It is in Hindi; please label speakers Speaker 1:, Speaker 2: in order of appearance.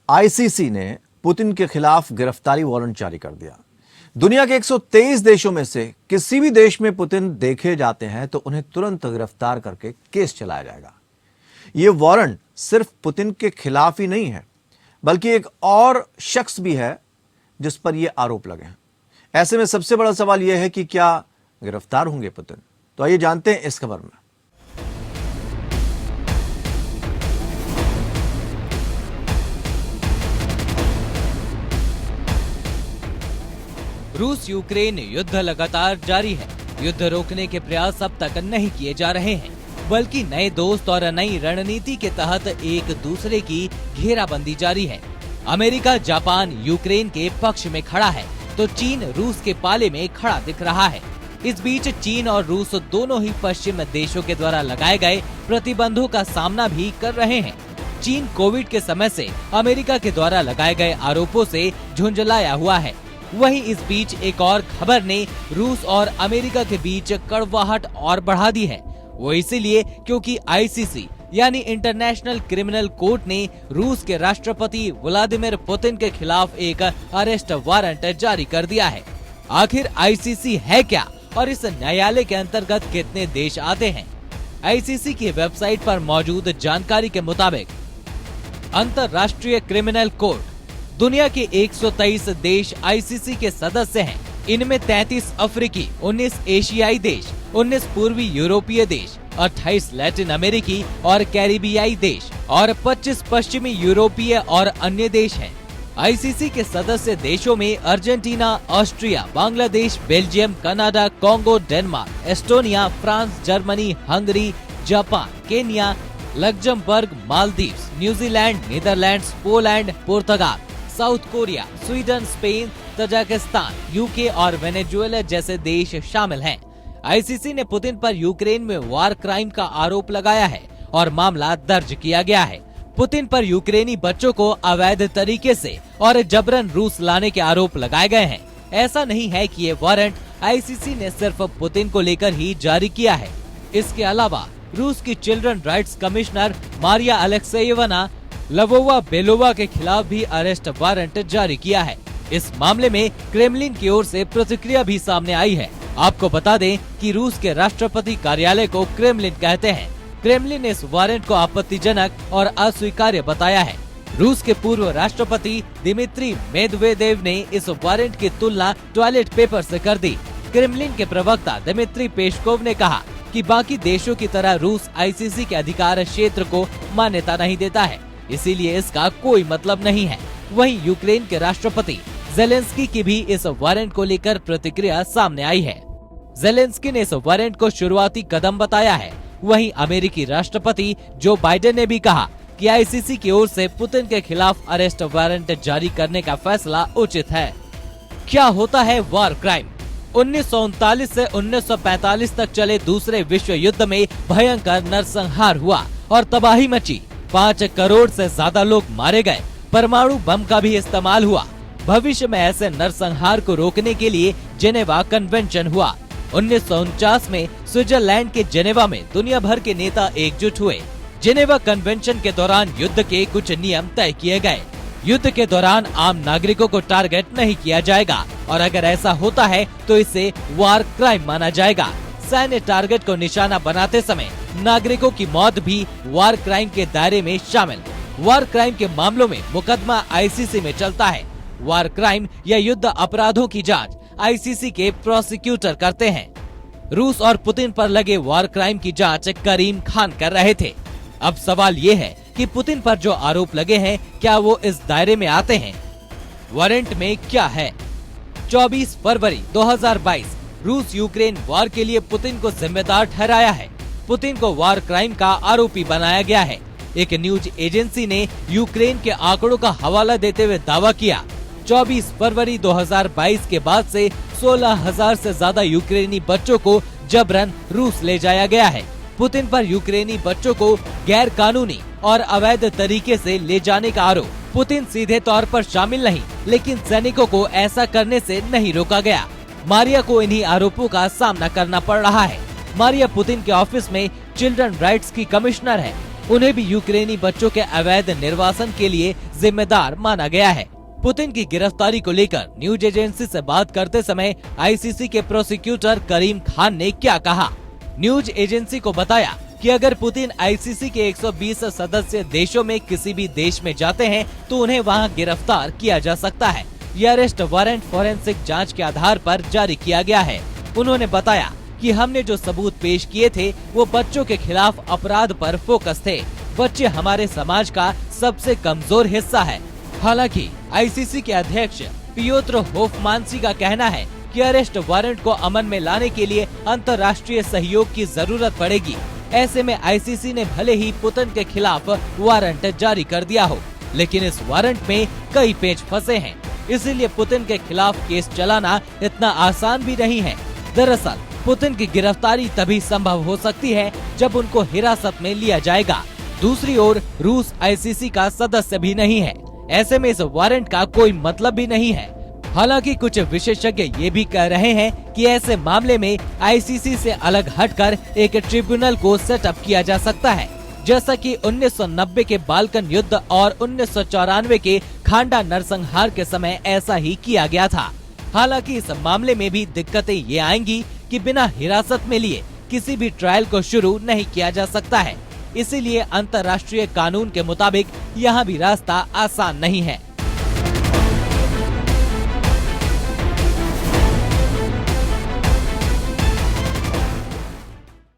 Speaker 1: आईसीसी ने पुतिन के खिलाफ गिरफ्तारी वारंट जारी कर दिया। दुनिया के 123 देशों में से किसी भी देश में पुतिन देखे जाते हैं तो उन्हें तुरंत गिरफ्तार करके केस चलाया जाएगा। यह वारंट सिर्फ पुतिन के खिलाफ ही नहीं है, बल्कि एक और शख्स भी है जिस पर यह आरोप लगे हैं। ऐसे में सबसे बड़ा सवाल यह है कि क्या गिरफ्तार होंगे पुतिन? तो आइए जानते हैं इस खबर में।
Speaker 2: रूस यूक्रेन युद्ध लगातार जारी है। युद्ध रोकने के प्रयास अब तक नहीं किए जा रहे हैं, बल्कि नए दोस्त और नई रणनीति के तहत एक दूसरे की घेराबंदी जारी है। अमेरिका जापान यूक्रेन के पक्ष में खड़ा है तो चीन रूस के पाले में खड़ा दिख रहा है। इस बीच चीन और रूस दोनों ही पश्चिम देशों के द्वारा लगाए गए प्रतिबंधों का सामना भी कर रहे हैं। चीन कोविड के समय से अमेरिका के द्वारा लगाए गए आरोपों से झुंझलाया हुआ है। वहीं इस बीच एक और खबर ने रूस और अमेरिका के बीच कड़वाहट और बढ़ा दी है। वो इसीलिए क्योंकि आईसीसी यानी इंटरनेशनल क्रिमिनल कोर्ट ने रूस के राष्ट्रपति व्लादिमीर पुतिन के खिलाफ एक अरेस्ट वारंट जारी कर दिया है। आखिर आईसीसी है क्या और इस न्यायालय के अंतर्गत कितने देश आते हैं? आईसीसी की वेबसाइट पर मौजूद जानकारी के मुताबिक अंतर्राष्ट्रीय क्रिमिनल कोर्ट दुनिया के 123 देश आईसीसी के सदस्य हैं। इनमें 33 अफ्रीकी, 19 एशियाई देश, 19 पूर्वी यूरोपीय देश, 28 लैटिन अमेरिकी और कैरिबियाई देश और 25 पश्चिमी यूरोपीय और अन्य देश हैं। आईसीसी के सदस्य देशों में Argentina, Austria, Bangladesh, Belgium, Canada, Congo, Denmark, Estonia, France, Germany, Hungary, Japan, Kenya, Luxembourg, Maldives, New Zealand, Netherlands, Poland, पुर्तगाल, South Korea, Sweden, Spain, Tajikistan, UK और वेनेजुएला जैसे देश शामिल हैं। आईसीसी ने पुतिन पर यूक्रेन में वार क्राइम का आरोप लगाया है और मामला दर्ज किया गया है। पुतिन पर यूक्रेनी बच्चों को अवैध तरीके से और जबरन रूस लाने के आरोप लगाए गए हैं। ऐसा नहीं है कि ये वारंट आईसीसी ने सिर्फ पुतिन को लेकर ही जारी किया है। इसके अलावा रूस की children rights commissioner Maria Alekseyevna Lvova Belova के खिलाफ भी अरेस्ट वारंट जारी किया है। इस मामले में क्रेमलिन की ओर से प्रतिक्रिया भी सामने आई है। आपको बता दें कि रूस के राष्ट्रपति कार्यालय को क्रेमलिन कहते हैं। क्रेमलिन ने इस वारंट को आपत्तिजनक और अस्वीकार्य बताया है। रूस के पूर्व राष्ट्रपति दिमित्री मेदवेदेव ने इस वारंट की तुलना टॉयलेट पेपर से कर दी। क्रेमलिन के प्रवक्ता दिमित्री पेस्कोव ने कहा कि बाकी देशों की तरह रूस आईसीसी के अधिकार क्षेत्र को मान्यता नहीं देता है, इसीलिए इसका कोई मतलब नहीं है। वहीं यूक्रेन के राष्ट्रपति जेलेंस्की की भी इस वारंट को लेकर प्रतिक्रिया सामने आई है। जेलेंस्की ने इस वारंट को शुरुआती कदम बताया है। वहीं अमेरिकी राष्ट्रपति जो बाइडेन ने भी कहा कि आईसीसी की ओर से पुतिन के खिलाफ अरेस्ट वारंट जारी करने का फैसला उचित है। क्या होता है वार क्राइम? 1939 से 1945 तक चले दूसरे विश्व युद्ध में भयंकर नरसंहार हुआ और तबाही मची। 5 करोड़ से ज्यादा लोग मारे गए। परमाणु बम का भी इस्तेमाल हुआ। भविष्य में ऐसे नरसंहार को रोकने के लिए जेनेवा कन्वेंशन हुआ। 1949 में स्विट्जरलैंड के जेनेवा में दुनिया भर के नेता एकजुट हुए। जेनेवा कन्वेंशन के दौरान युद्ध के कुछ नियम तय किए गए। युद्ध के दौरान आम नागरिकों को टारगेट नहीं किया जाएगा और अगर ऐसा होता है तो इसे वार क्राइम माना जाएगा। सैन्य टारगेट को निशाना बनाते समय नागरिकों की मौत भी वार क्राइम के दायरे में शामिल। वार क्राइम के मामलों में मुकदमा आईसीसी में चलता है। वार क्राइम या युद्ध अपराधों की जांच आईसीसी के प्रोसिक्यूटर करते हैं। रूस और पुतिन पर लगे वार क्राइम की जांच करीम खान कर रहे थे। अब सवाल ये है कि पुतिन पर जो आरोप लगे हैं क्या वो इस दायरे में आते हैं? वारंट में क्या है? 24 फरवरी 2022 रूस यूक्रेन वार के लिए पुतिन को जिम्मेदार ठहराया है। पुतिन को वार क्राइम का आरोपी बनाया गया है। एक न्यूज एजेंसी ने यूक्रेन के आंकड़ों का हवाला देते हुए दावा किया 24 फरवरी 2022 के बाद से 16,000 से ज्यादा यूक्रेनी बच्चों को जबरन रूस ले जाया गया है। पुतिन पर यूक्रेनी बच्चों को गैर कानूनी और अवैध तरीके से ले जाने का आरोप। पुतिन सीधे तौर पर शामिल नहीं, लेकिन सैनिकों को ऐसा करने से नहीं रोका गया। मारिया को इन्हीं आरोपों का सामना करना पड़ रहा है। मारिया पुतिन के ऑफिस में चिल्ड्रन राइट्स की कमिश्नर है। उन्हें भी यूक्रेनी बच्चों के अवैध निर्वासन के लिए जिम्मेदार माना गया है। पुतिन की गिरफ्तारी को लेकर न्यूज एजेंसी से बात करते समय आईसीसी के प्रोसिक्यूटर करीम खान ने क्या कहा। न्यूज एजेंसी को बताया कि अगर पुतिन आईसीसी के 120 सदस्य देशों में किसी भी देश में जाते हैं तो उन्हें वहां गिरफ्तार किया जा सकता है। यह अरेस्ट वारंट फोरेंसिक जांच के आधार पर जारी किया गया है। उन्होंने बताया कि हमने जो सबूत पेश किए थे वो बच्चों के खिलाफ अपराध पर फोकस थे। बच्चे हमारे समाज का सबसे कमजोर हिस्सा है। हालांकि आईसीसी के अध्यक्ष पियोत्र होफमानसी का कहना है कि अरेस्ट वारंट को अमल में लाने के लिए अंतर्राष्ट्रीय सहयोग की जरूरत पड़ेगी। ऐसे में आईसीसी ने भले ही पुतिन के खिलाफ वारंट जारी कर दिया हो, लेकिन इस वारंट में कई पेच फंसे हैं। इसीलिए पुतिन के खिलाफ केस चलाना इतना आसान भी नहीं है। दरअसल पुतिन की गिरफ्तारी तभी संभव हो सकती है जब उनको हिरासत में लिया जाएगा। दूसरी ओर रूस आईसीसी का सदस्य भी नहीं है। ऐसे में इस वारंट का कोई मतलब भी नहीं है। हालांकि कुछ विशेषज्ञ ये भी कह रहे हैं कि ऐसे मामले में आईसीसी से अलग हटकर एक ट्रिब्यूनल को सेटअप किया जा सकता है, जैसा कि 1990 के बाल्कन युद्ध और 1994 के खांडा नरसंहार के समय ऐसा ही किया गया था। हालांकि इस मामले में भी दिक्कतें ये आएंगी कि बिना हिरासत में लिए किसी भी ट्रायल को शुरू नहीं किया जा सकता है। इसीलिए अंतर्राष्ट्रीय कानून के मुताबिक यहाँ भी रास्ता आसान नहीं है।